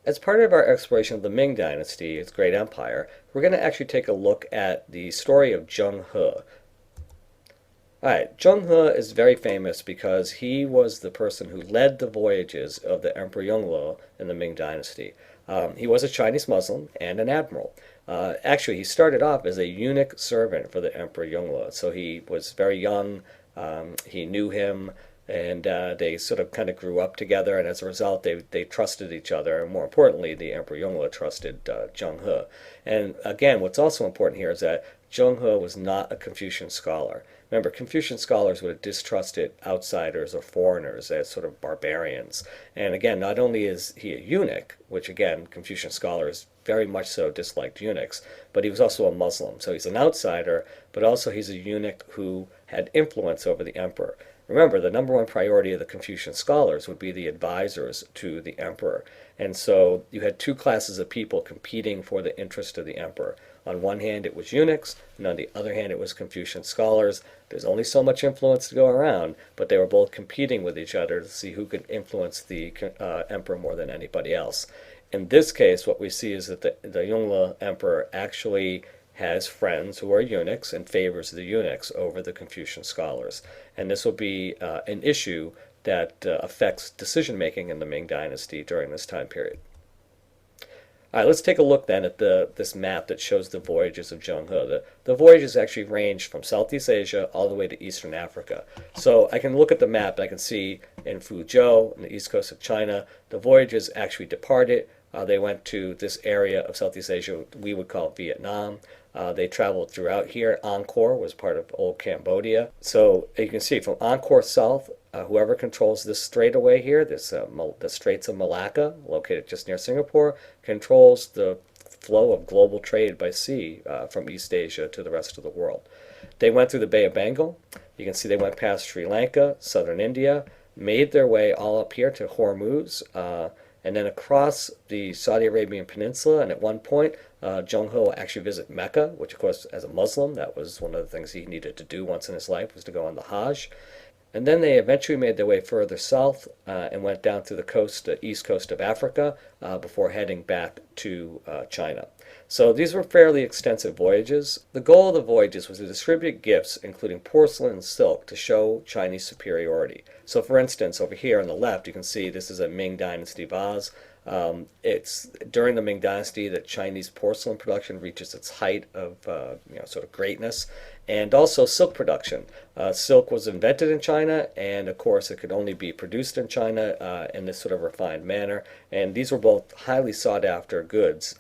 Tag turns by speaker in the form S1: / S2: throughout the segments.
S1: As part of our exploration of the Ming Dynasty, its great empire, we're going to actually take a look at the story of Zheng He. Alright, Zheng He is very famous because he was the person who led the voyages of the Emperor Yongle in the Ming Dynasty. He was a Chinese Muslim and an admiral. Actually, he started off as a eunuch servant for the Emperor Yongle, so he was very young. He knew him, and they sort of kind of grew up together, and as a result, they trusted each other, and more importantly, the Emperor Yongle trusted Zheng He. And again, what's also important here is that Zheng He was not a Confucian scholar. Remember, Confucian scholars would have distrusted outsiders or foreigners as sort of barbarians. And again, not only is he a eunuch, which again, Confucian scholars very much so disliked eunuchs, but he was also a Muslim. So he's an outsider, but also he's a eunuch who had influence over the emperor. Remember, the number one priority of the Confucian scholars would be the advisors to the emperor. And so you had two classes of people competing for the interest of the emperor. On one hand, it was eunuchs, and on the other hand, it was Confucian scholars. There's only so much influence to go around, but they were both competing with each other to see who could influence the emperor more than anybody else. In this case, what we see is that the Yongle emperor actually has friends who are eunuchs and favors the eunuchs over the Confucian scholars. And this will be an issue that affects decision making in the Ming Dynasty during this time period. All right, let's take a look then at this map that shows the voyages of Zheng He. The voyages actually ranged from Southeast Asia all the way to Eastern Africa. So I can look at the map and I can see in Fuzhou, on the east coast of China, the voyages actually departed. They went to this area of Southeast Asia we would call Vietnam. They traveled throughout here. Angkor was part of old Cambodia. So you can see from Angkor south, whoever controls this straightaway here, the Straits of Malacca, located just near Singapore, controls the flow of global trade by sea from East Asia to the rest of the world. They went through the Bay of Bengal. You can see they went past Sri Lanka, southern India, made their way all up here to Hormuz, and then across the Saudi Arabian Peninsula, and at one point, Zheng He will actually visit Mecca, which of course, as a Muslim, that was one of the things he needed to do once in his life, was to go on the Hajj. And then they eventually made their way further south and went down to the coast, east coast of Africa, before heading back to China. So these were fairly extensive voyages. The goal of the voyages was to distribute gifts, including porcelain and silk, to show Chinese superiority. So for instance, over here on the left, you can see this is a Ming Dynasty vase. It's during the Ming Dynasty that Chinese porcelain production reaches its height of sort of greatness, and also silk production. Silk was invented in China, and of course it could only be produced in China in this sort of refined manner. And these were both highly sought after goods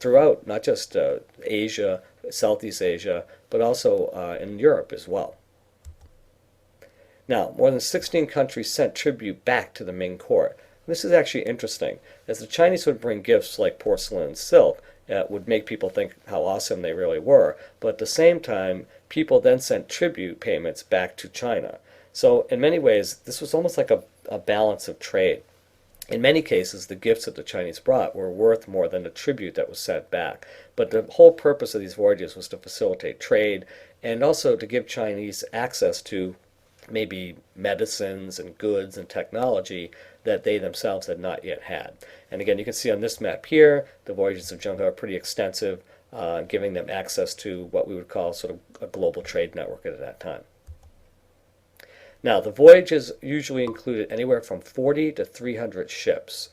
S1: throughout not just Asia, Southeast Asia, but also in Europe as well. Now, more than 16 countries sent tribute back to the Ming court. This is actually interesting, as the Chinese would bring gifts like porcelain and silk that would make people think how awesome they really were, but at the same time, people then sent tribute payments back to China. So in many ways, this was almost like a balance of trade. In many cases, the gifts that the Chinese brought were worth more than the tribute that was sent back. But the whole purpose of these voyages was to facilitate trade and also to give Chinese access to maybe medicines and goods and technology that they themselves had not yet had. And again, you can see on this map here, the voyages of Zheng He are pretty extensive, giving them access to what we would call sort of a global trade network at that time. Now, the voyages usually included anywhere from 40 to 300 ships.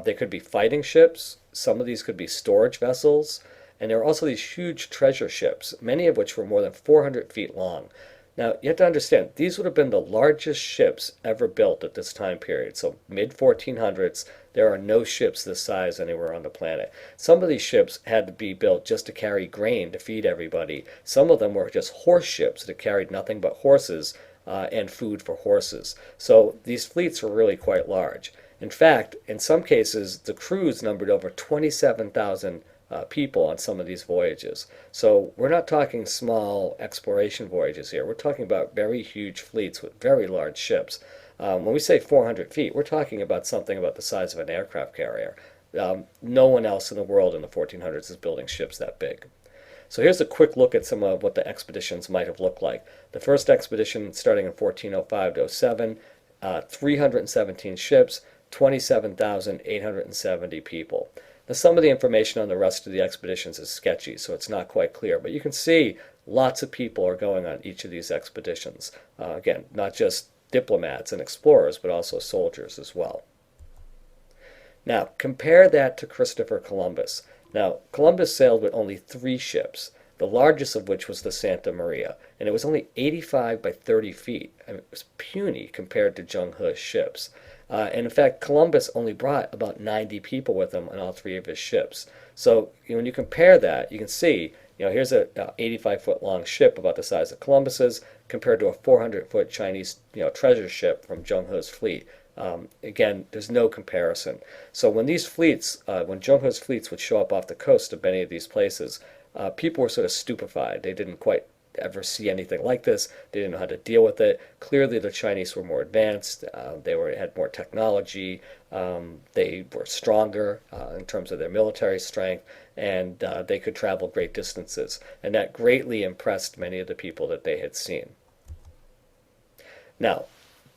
S1: They could be fighting ships, some of these could be storage vessels, and there are also these huge treasure ships, many of which were more than 400 feet long. Now, you have to understand, these would have been the largest ships ever built at this time period. So mid-1400s, there are no ships this size anywhere on the planet. Some of these ships had to be built just to carry grain to feed everybody. Some of them were just horse ships that carried nothing but horses and food for horses. So these fleets were really quite large. In fact, in some cases, the crews numbered over 27,000 people on some of these voyages. So we're not talking small exploration voyages here. We're talking about very huge fleets with very large ships. When we say 400 feet, we're talking about something about the size of an aircraft carrier. No one else in the world in the 1400s is building ships that big. So here's a quick look at some of what the expeditions might have looked like. The first expedition starting in 1405 to 07, 317 ships. 27,870 people. Now, some of the information on the rest of the expeditions is sketchy, so it's not quite clear, but you can see lots of people are going on each of these expeditions. Again, not just diplomats and explorers, but also soldiers as well. Now, compare that to Christopher Columbus. Now, Columbus sailed with only 3 ships, the largest of which was the Santa Maria, and it was only 85 by 30 feet. I mean, it was puny compared to Zheng He's ships. And in fact, Columbus only brought about 90 people with him on all 3 of his ships. So when you compare that, you can see, here's a 85-foot long ship about the size of Columbus's compared to a 400-foot Chinese, treasure ship from Zheng He's fleet. Again, there's no comparison. So when these fleets, when Zheng He's fleets would show up off the coast of many of these places, people were sort of stupefied. They didn't quite ever see anything like this. They didn't know how to deal with it. Clearly, the Chinese were more advanced. Had more technology. They were stronger in terms of their military strength, and they could travel great distances. And that greatly impressed many of the people that they had seen. Now,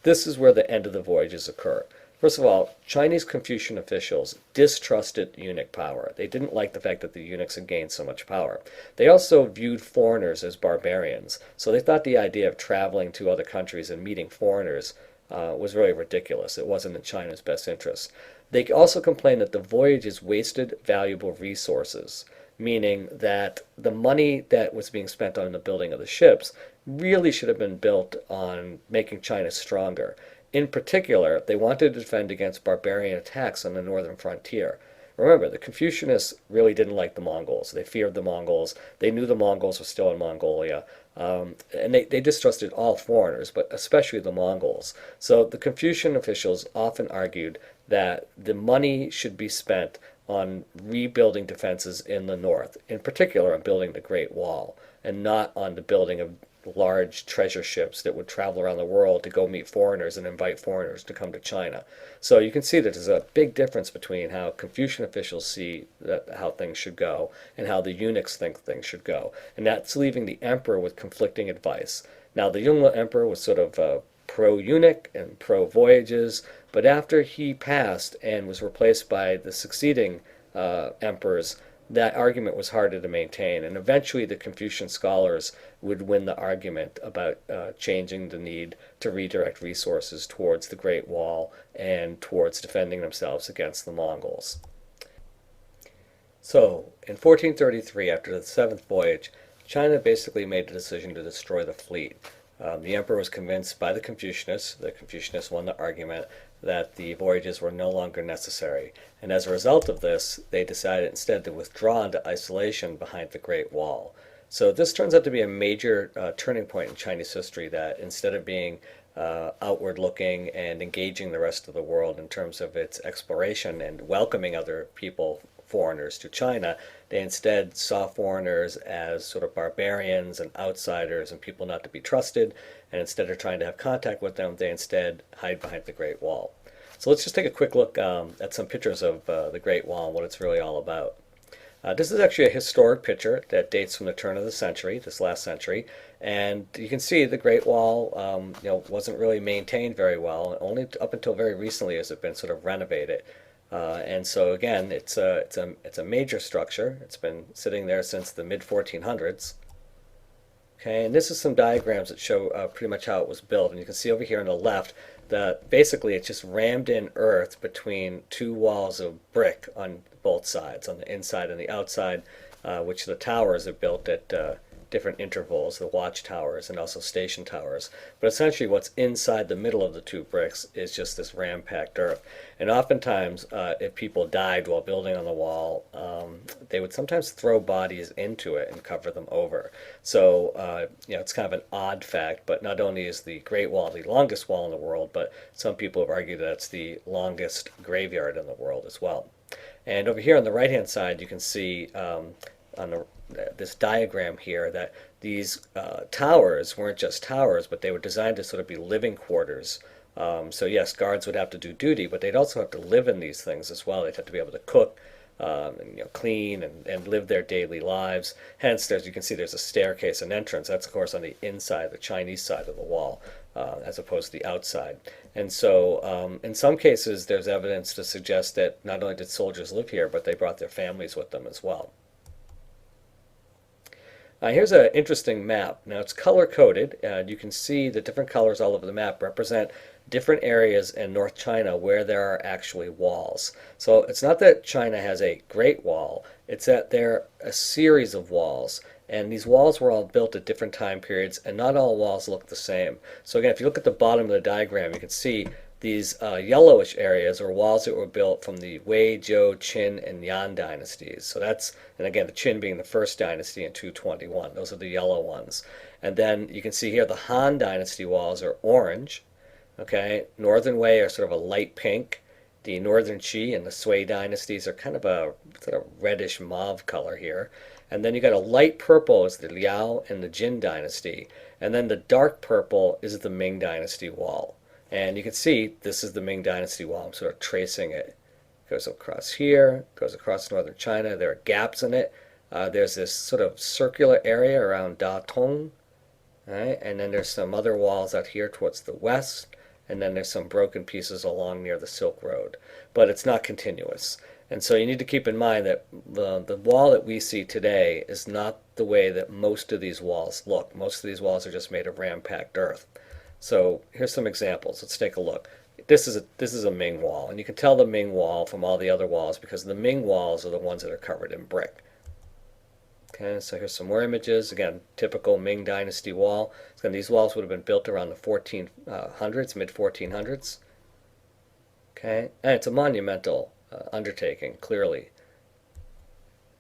S1: this is where the end of the voyages occur. First of all, Chinese Confucian officials distrusted eunuch power. They didn't like the fact that the eunuchs had gained so much power. They also viewed foreigners as barbarians, so they thought the idea of traveling to other countries and meeting foreigners was really ridiculous. It wasn't in China's best interest. They also complained that the voyages wasted valuable resources, meaning that the money that was being spent on the building of the ships really should have been built on making China stronger. In particular, they wanted to defend against barbarian attacks on the northern frontier. Remember, the Confucianists really didn't like the Mongols. They feared the Mongols. They knew the Mongols were still in Mongolia. And they distrusted all foreigners, but especially the Mongols. So the Confucian officials often argued that the money should be spent on rebuilding defenses in the north, in particular on building the Great Wall, and not on the building of large treasure ships that would travel around the world to go meet foreigners and invite foreigners to come to China. So you can see that there's a big difference between how Confucian officials see how things should go and how the eunuchs think things should go. And that's leaving the emperor with conflicting advice. Now, the Yongle emperor was sort of pro-eunuch and pro-voyages, but after he passed and was replaced by the succeeding emperors, that argument was harder to maintain, and eventually the Confucian scholars would win the argument about changing the need to redirect resources towards the Great Wall and towards defending themselves against the Mongols. So, in 1433, after the 7th voyage, China basically made the decision to destroy the fleet. The emperor was convinced by the Confucianists won the argument, that the voyages were no longer necessary. And as a result of this, they decided instead to withdraw into isolation behind the Great Wall. So this turns out to be a major turning point in Chinese history, that instead of being outward looking and engaging the rest of the world in terms of its exploration and welcoming other people, foreigners, to China, they instead saw foreigners as sort of barbarians and outsiders and people not to be trusted, and instead of trying to have contact with them, they instead hide behind the Great Wall. So let's just take a quick look at some pictures of the Great Wall and what it's really all about. This is actually a historic picture that dates from the turn of the century, this last century, and you can see the Great Wall wasn't really maintained very well. Only up until very recently has it been sort of renovated. And so again, it's a major structure. It's been sitting there since the mid-1400s. Okay, and this is some diagrams that show pretty much how it was built. And you can see over here on the left that basically it's just rammed in earth between 2 walls of brick on both sides, on the inside and the outside, which the towers are built at different intervals, the watchtowers and also station towers. But essentially what's inside the middle of the 2 bricks is just this ram-packed earth. And oftentimes, if people died while building on the wall, they would sometimes throw bodies into it and cover them over. So, it's kind of an odd fact, but not only is the Great Wall the longest wall in the world, but some people have argued that it's the longest graveyard in the world as well. And over here on the right-hand side, you can see on this diagram here that these towers weren't just towers, but they were designed to sort of be living quarters. So yes, guards would have to do duty, but they'd also have to live in these things as well. They'd have to be able to cook, and, clean and live their daily lives. Hence, as you can see, there's a staircase and entrance. That's, of course, on the inside, the Chinese side of the wall. as opposed to the outside. And so, in some cases, there's evidence to suggest that not only did soldiers live here, but they brought their families with them as well. Here's an interesting map. Now it's color coded, and you can see the different colors all over the map represent different areas in North China where there are actually walls. So it's not that China has a Great Wall, it's that there are a series of walls. And these walls were all built at different time periods, and not all walls look the same. So again, if you look at the bottom of the diagram, you can see these yellowish areas are walls that were built from the Wei, Zhou, Qin, and Yan dynasties. So that's, and again, the Qin being the first dynasty in 221. Those are the yellow ones. And then you can see here the Han dynasty walls are orange. Okay, Northern Wei are sort of a light pink. The Northern Qi and the Sui dynasties are kind of a sort of reddish mauve color here. And then you got a light purple is the Liao and the Jin dynasty. And then the dark purple is the Ming dynasty wall. And you can see this is the Ming dynasty wall. I'm sort of tracing it. It goes across here, goes across northern China. There are gaps in it. There's this sort of circular area around Datong. Right? And then there's some other walls out here towards the west. And then there's some broken pieces along near the Silk Road. But it's not continuous. And so you need to keep in mind that the wall that we see today is not the way that most of these walls look. Most of these walls are just made of ram-packed earth. So here's some examples. Let's take a look. This is a Ming wall, and you can tell the Ming wall from all the other walls because the Ming walls are the ones that are covered in brick. Okay, so here's some more images. Again, typical Ming Dynasty wall. So these walls would have been built around the 1400s, mid-1400s. Okay, and it's a monumental undertaking, clearly.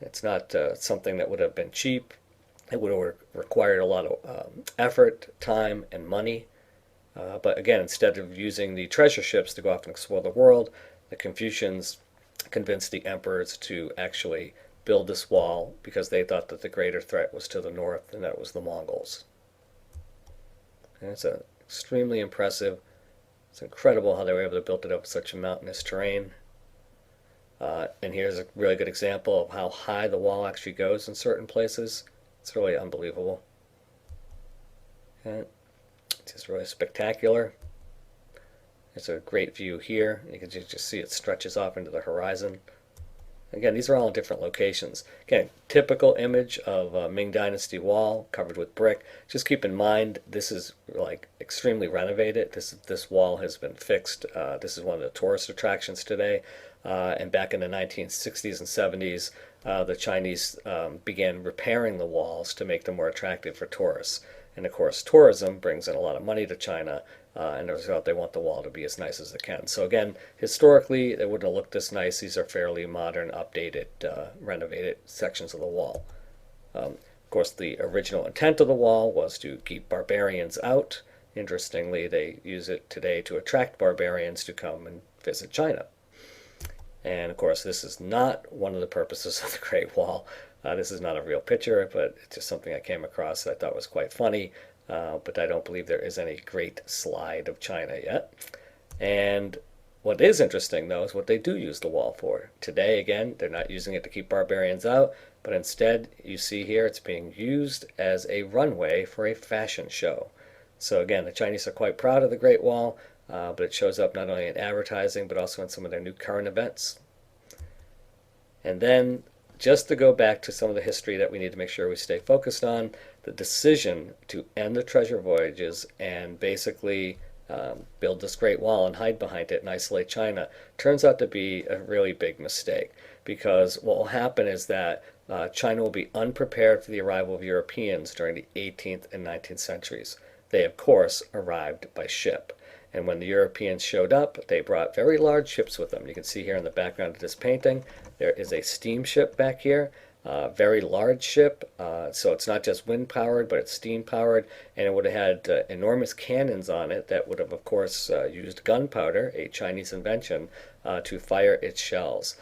S1: It's not something that would have been cheap. It would have required a lot of effort, time, and money. But again, instead of using the treasure ships to go off and explore the world, the Confucians convinced the emperors to actually build this wall because they thought that the greater threat was to the north and that it was the Mongols. And it's extremely impressive. It's incredible how they were able to build it up such a mountainous terrain. And here's a really good example of how high the wall actually goes in certain places. It's really unbelievable. Okay. It's just really spectacular. It's a great view here. You can just see it stretches off into the horizon. Again, these are all in different locations. Again, typical image of a Ming Dynasty wall covered with brick. Just keep in mind, this is like extremely renovated. This wall has been fixed. This is one of the tourist attractions today. And back in the 1960s and 70s, the Chinese began repairing the walls to make them more attractive for tourists. And of course, tourism brings in a lot of money to China, and as a result, they want the wall to be as nice as it can. So again, historically, it wouldn't have looked this nice. These are fairly modern, updated, renovated sections of the wall. Of course, the original intent of the wall was to keep barbarians out. Interestingly, they use it today to attract barbarians to come and visit China. And of course, this is not one of the purposes of the Great Wall. This is not a real picture, but it's just something I came across that I thought was quite funny. But I don't believe there is any great slide of China yet. And what is interesting, though, is what they do use the wall for. Today, again, they're not using it to keep barbarians out, but instead, you see here, it's being used as a runway for a fashion show. So again, the Chinese are quite proud of the Great Wall, but it shows up not only in advertising, but also in some of their new current events. And then, just to go back to some of the history that we need to make sure we stay focused on, the decision to end the treasure voyages and basically build this Great Wall and hide behind it and isolate China turns out to be a really big mistake, because what will happen is that China will be unprepared for the arrival of Europeans during the 18th and 19th centuries. They, of course, arrived by ship. And when the Europeans showed up, they brought very large ships with them. You can see here in the background of this painting, there is a steamship back here, very large ship. So it's not just wind powered, but it's steam powered, and it would have had enormous cannons on it that would have, of course, used gunpowder, a Chinese invention, to fire its shells.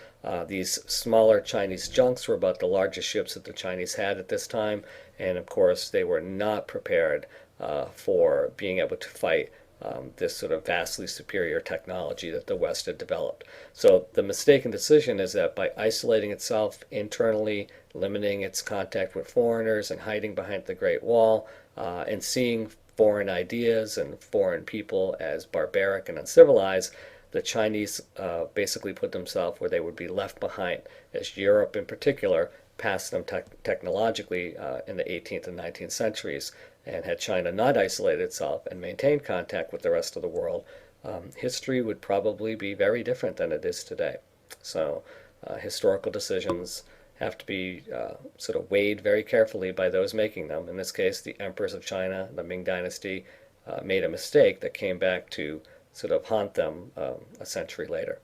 S1: These smaller Chinese junks were about the largest ships that the Chinese had at this time, and of course they were not prepared for being able to fight this sort of vastly superior technology that the West had developed. So the mistaken decision is that by isolating itself internally, limiting its contact with foreigners and hiding behind the Great Wall, and seeing foreign ideas and foreign people as barbaric and uncivilized, the Chinese basically put themselves where they would be left behind, as Europe in particular passed them technologically in the 18th and 19th centuries. And had China not isolated itself and maintained contact with the rest of the world, history would probably be very different than it is today. So, historical decisions have to be sort of weighed very carefully by those making them. In this case, the emperors of China, the Ming Dynasty, made a mistake that came back to sort of haunt them a century later.